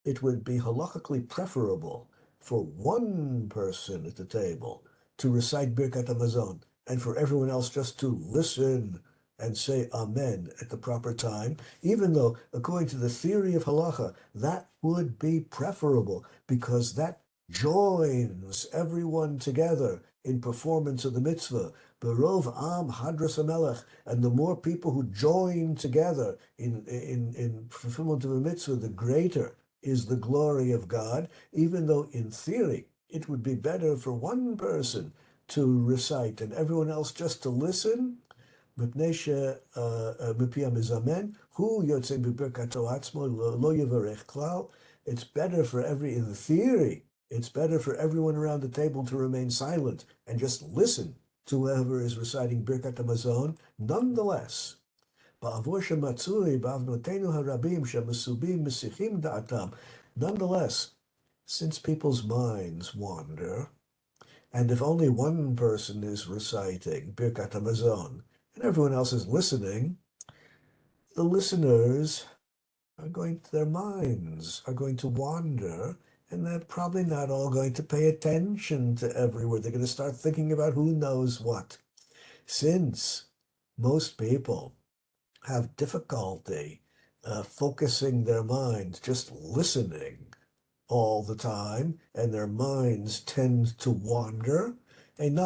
it would be halachically preferable for one person at the table to recite Birkat Hamazon and for everyone else just to listen and say Amen at the proper time, even though according to the theory of halacha that would be preferable because that joins everyone together in performance of the mitzvah. Berov am hadras hamelech, and the more people who join together in fulfillment of the mitzvah, the greater is the glory of God, even though in theory it would be better for one person to recite and everyone else just to listen. It's better for in theory, it's better for everyone around the table to remain silent and just listen to whoever is reciting Birkat Hamazon. Nonetheless, nonetheless, since people's minds wander, and if only one person is reciting Birkat Hamazon and everyone else is listening, the listeners their minds are going to wander, and they're probably not all going to pay attention to every word. They're going to start thinking about who knows what. Since most people have difficulty focusing their minds, just listening all the time, and their minds tend to wander. Since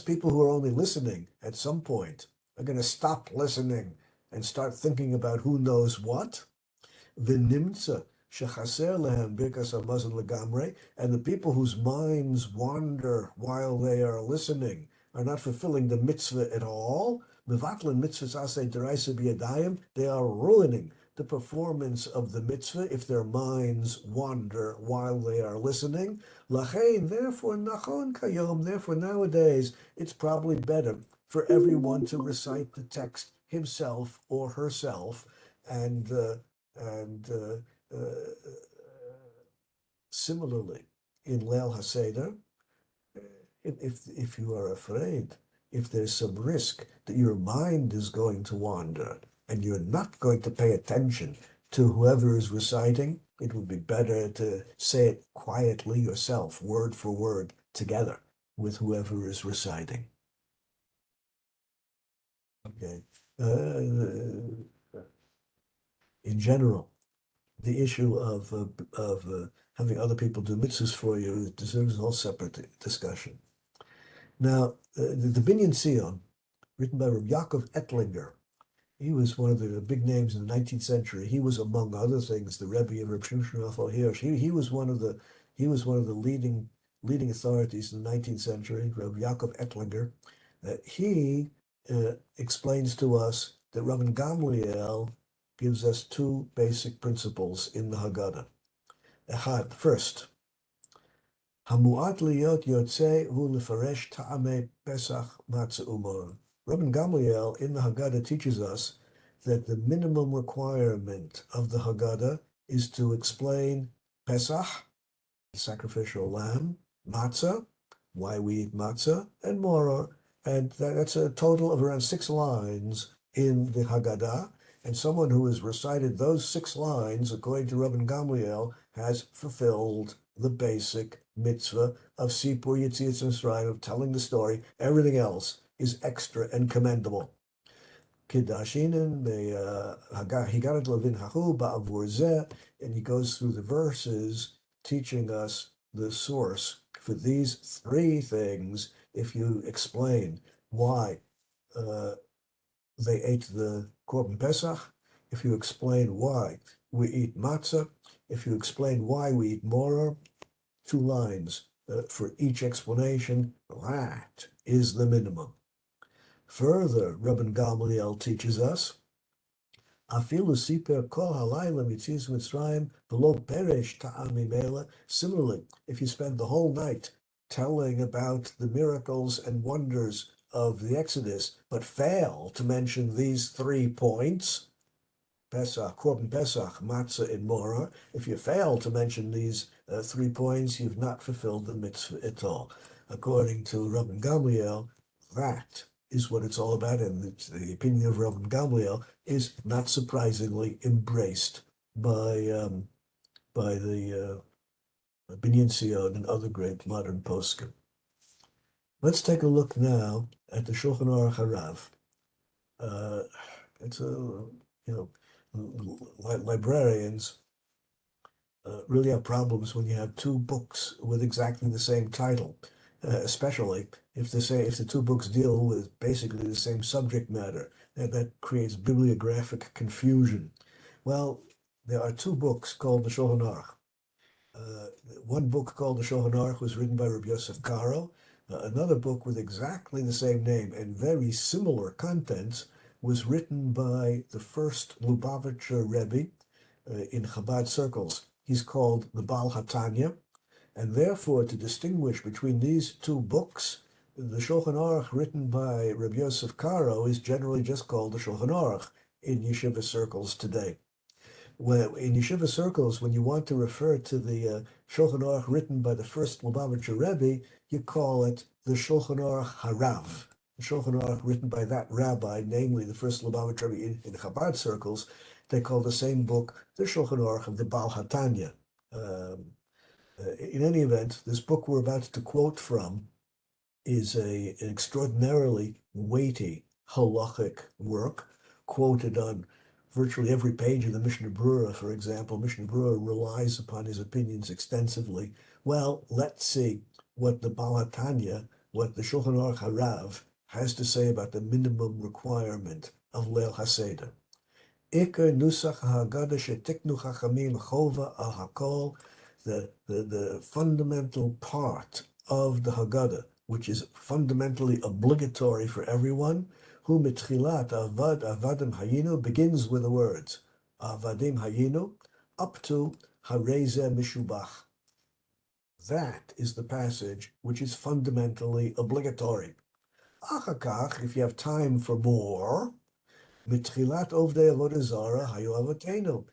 people who are only listening at some point are going to stop listening and start thinking about who knows what, v'nimtza shechaser lehem birkas hamazon legamrei, and the people whose minds wander while they are listening are not fulfilling the mitzvah at all, mevatlin mitzvahs asay deraisa biyadayim, they are ruining the performance of the mitzvah if their minds wander while they are listening. Lachein, therefore, nachon kayom, therefore nowadays it's probably better for everyone to recite the text himself or herself, and similarly in Leil HaSeder, if you are afraid, if there's some risk that your mind is going to wander and you're not going to pay attention to whoever is reciting, it would be better to say it quietly yourself, word for word, together with whoever is reciting. Okay. In general, the issue of having other people do mitzvahs for you deserves a whole separate discussion. Now, the Binyan Sion, written by Rabbi Yaakov Ettlinger, he was one of the big names in the 19th century. He was, among other things, the Rebbe of Reb Shimshon Raphael Hirsch. He was one of the leading authorities in the 19th century. Rabbi Yaakov Ettlinger. He explains to us that Rabbi Gamliel gives us two basic principles in the Haggadah. First, Hamuat liyot yotze hu lefaresh ta'amei Pesach matzah umor. Rabbi Gamliel in the Haggadah teaches us that the minimum requirement of the Haggadah is to explain Pesach, the sacrificial lamb, matzah, why we eat matzah, and moror. And that's a total of around 6 lines in the Haggadah. And someone who has recited those 6 lines, according to Rabbi Gamliel, has fulfilled the basic mitzvah of Sipur Yetzias Mitzrayim, of telling the story. Everything else is extra and commendable. Kedashinin, Higarat Levin Hahu Ba'avur Zeh, and he goes through the verses teaching us the source for these 3 things. If you explain why they ate the Korban Pesach, if you explain why we eat matzah, if you explain why we eat moror, 2 lines for each explanation, that is the minimum. Further, Rabbi Gamliel teaches us, Afilu siper kol halayla mitzias Mitzrayim v'lo peresh ta'am mimela. Similarly, if you spend the whole night telling about the miracles and wonders of the Exodus, but fail to mention these 3 points, Pesach, Korban Pesach, Matzah, and Moror, if you fail to mention these 3 points, you've not fulfilled the mitzvah at all. According to Rabbi Gamliel, that is what it's all about, and the opinion of Rabbi Gamliel is not surprisingly embraced by the Binyan Sion and other great modern poskim. Let's take a look now at the Shulchan Aruch Harav. It's librarians really have problems when you have 2 books with exactly the same title, especially if the 2 books deal with basically the same subject matter. That creates bibliographic confusion. Well, there are 2 books called the Shulchan Aruch. One book called the Shulchan Aruch was written by Rabbi Yosef Karo. Another book with exactly the same name and very similar contents was written by the first Lubavitcher Rebbe in Chabad circles. He's called the Baal HaTanya, and therefore to distinguish between these 2 books, the Shulchan Aruch written by Rabbi Yosef Karo is generally just called the Shulchan Aruch in yeshiva circles today. In yeshiva circles, when you want to refer to the Shulchan Aruch written by the first Lubavitcher Rebbe, you call it the Shulchan Aruch Harav. The Shulchan Aruch written by that rabbi, namely the first Lubavitcher Rebbe in Chabad circles, they call the same book the Shulchan Aruch of the Baal HaTanya. In any event, this book we're about to quote from is an extraordinarily weighty halachic work, quoted on virtually every page of the Mishnah Berurah, for example. Mishnah Berurah relies upon his opinions extensively. Well, let's see what the Baal HaTanya, what the Shulchan Aruch Harav has to say about the minimum requirement of Leil HaSeder. Iker nusach ha'Haggadah shetiknu chachamim chova al hakol, the fundamental part of the Haggadah, which is fundamentally obligatory for everyone, hu mitchilat avad avadim hayinu, begins with the words avadim hayinu up to hareze mishubach. That is the passage which is fundamentally obligatory. Achakach, if you have time for more, Mitchilat Ovdei Avodah Zarah Hayu Avotenu.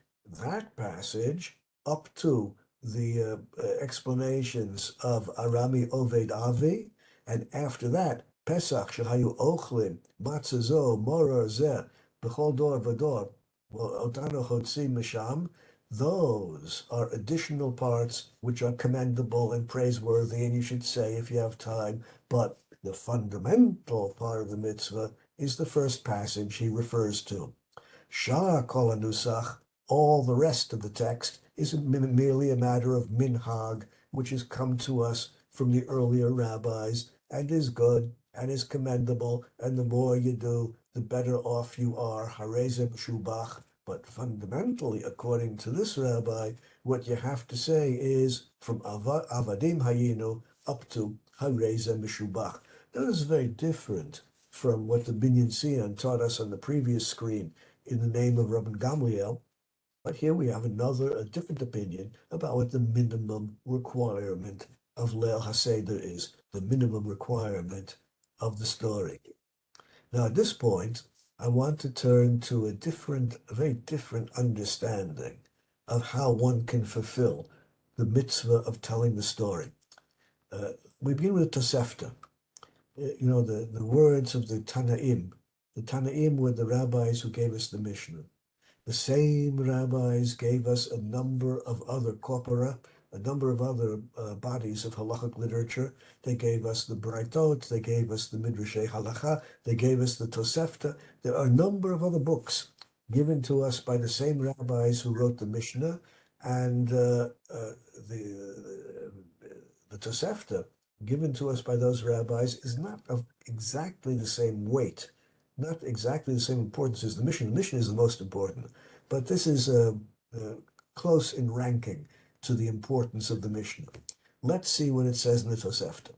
That passage up to the explanations of Arami Oved Avi, and after that, Pesach Shahayu Ochlin, Matzazo, Morar Zeh, Bechol Dor Vador, Otano Chotzi Misham, those are additional parts which are commendable and praiseworthy, and you should say if you have time, but the fundamental part of the mitzvah is the first passage he refers to. Shah kol hanusach, all the rest of the text is merely a matter of minhag, which has come to us from the earlier rabbis and is good and is commendable, and the more you do, the better off you are. Harezem shubach. But fundamentally, according to this rabbi, what you have to say is from avadim hayinu up to harezem shubach. That is very different from what the Binyan Sian taught us on the previous screen in the name of Rabbi Gamliel. But here we have a different opinion about what the minimum requirement of Leil HaSeder is, the minimum requirement of the story. Now, at this point, I want to turn to a very different understanding of how one can fulfill the mitzvah of telling the story. We begin with Tosefta. The words of the Tanaim. The Tanaim were the rabbis who gave us the Mishnah. The same rabbis gave us a number of other corpora, a number of other bodies of halachic literature. They gave us the Braitot, they gave us the Midrashei Halacha, they gave us the Tosefta. There are a number of other books given to us by the same rabbis who wrote the Mishnah, and the Tosefta given to us by those rabbis is not of exactly the same weight, not exactly the same importance as the Mishnah. The Mishnah is the most important, but this is close in ranking to the importance of the Mishnah. Let's see what it says in the Tosefta.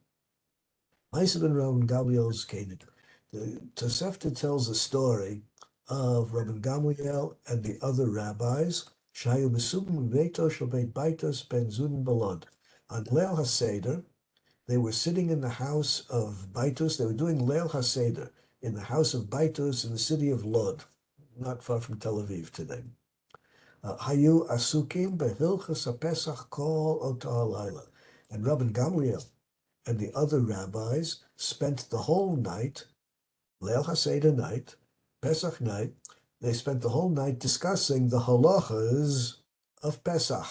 Ma'aseh ben Rabbi Gamliel's Koenig. The Tosefta tells a story of Rabbi Gamliel and the other rabbis. Shayu besubim beito shel beit baitos ben zun balod. On Leil HaSeder, they were sitting in the house of Baitus. They were doing Leil HaSeder in the house of Baitus in the city of Lod, not far from Tel Aviv today. Hayu asukim behilchas haPesach kol ota halayla. And Rabbi Gamliel and the other rabbis spent the whole night, Leil HaSeder night, Pesach night, they spent the whole night discussing the halachas of Pesach.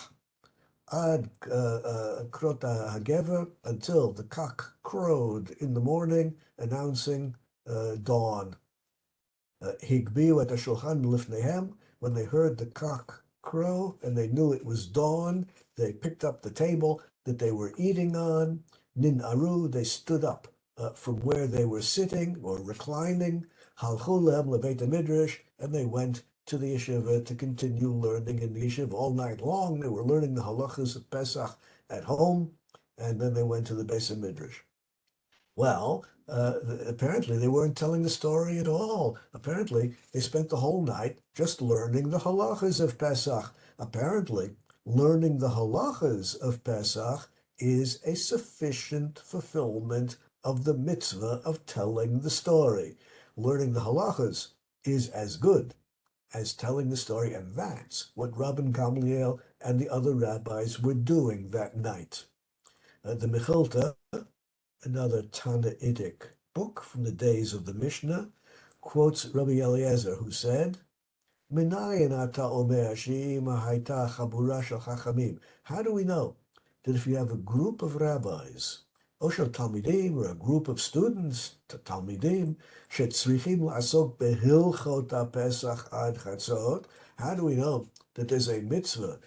Ad krota hagever, until the cock crowed in the morning, announcing dawn. Higbiu at shulchan lifnehem, when they heard the cock crow and they knew it was dawn, they picked up the table that they were eating on. Nin aru, they stood up from where they were sitting or reclining. Halchu lehem lebeit midrash, and they went to the yeshiva to continue learning in the yeshiva all night long. They were learning the halachas of Pesach at home, and then they went to the Beis Midrash. Well, apparently they weren't telling the story at all. Apparently they spent the whole night just learning the halachas of Pesach. Apparently, learning the halachas of Pesach is a sufficient fulfillment of the mitzvah of telling the story. Learning the halachas is as good as telling the story, and that's what Rabbi Gamliel and the other rabbis were doing that night. The Mechilta, another Tannaitic book from the days of the Mishnah, quotes Rabbi Eliezer, who said, "Minayin ata omer she'ima hayta chabura shel chachamim." How do we know that if you have a group of rabbis, or shel talmidim, or a group of students, talmidim, shetzrichim la'asok behilchot ha'Pesach ad chatzot, how do we know that there's a mitzvah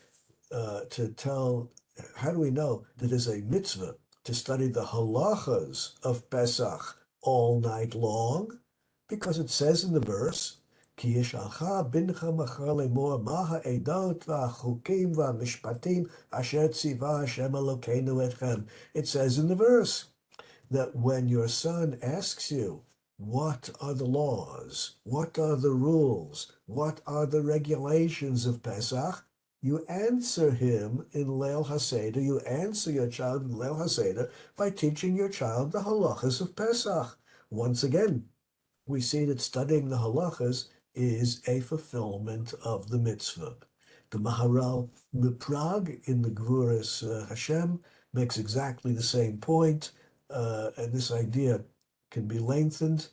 how do we know that there's a mitzvah to study the halachas of Pesach all night long? Because it says in the verse, Ki yishalcha bincha machar lemor ma ha'edot va'chukim va'mishpatim asher tziva Hashem Elokeinu etchem. It says in the verse that when your son asks you, what are the laws? What are the rules? What are the regulations of Pesach? You answer him in Leil HaSeder. You answer your child in Leil HaSeder by teaching your child the halachas of Pesach. once again, we see that studying the halachas is a fulfillment of the mitzvah. The Maharal Miprag in the Gvuras Hashem makes exactly the same point, and this idea can be lengthened.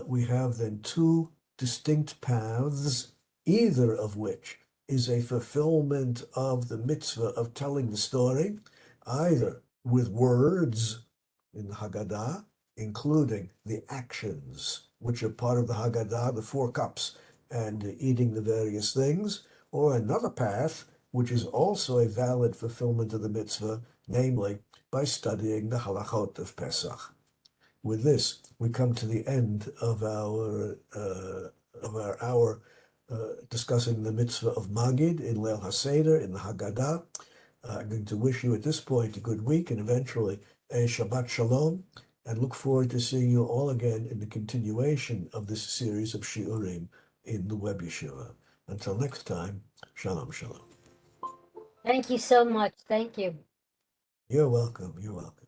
We have then two distinct paths, either of which is a fulfillment of the mitzvah of telling the story, either with words in the Haggadah, including the actions which are part of the Haggadah, the 4 cups, and eating the various things, or another path, which is also a valid fulfillment of the mitzvah, namely by studying the halachot of Pesach. With this, we come to the end of our hour discussing the mitzvah of Maggid in Leil HaSeder, in the Haggadah. I'm going to wish you at this point a good week and eventually a Shabbat Shalom, and look forward to seeing you all again in the continuation of this series of Shiurim in the Web Yeshiva. Until next time, Shalom Shalom. Thank you so much. Thank you. You're welcome. You're welcome.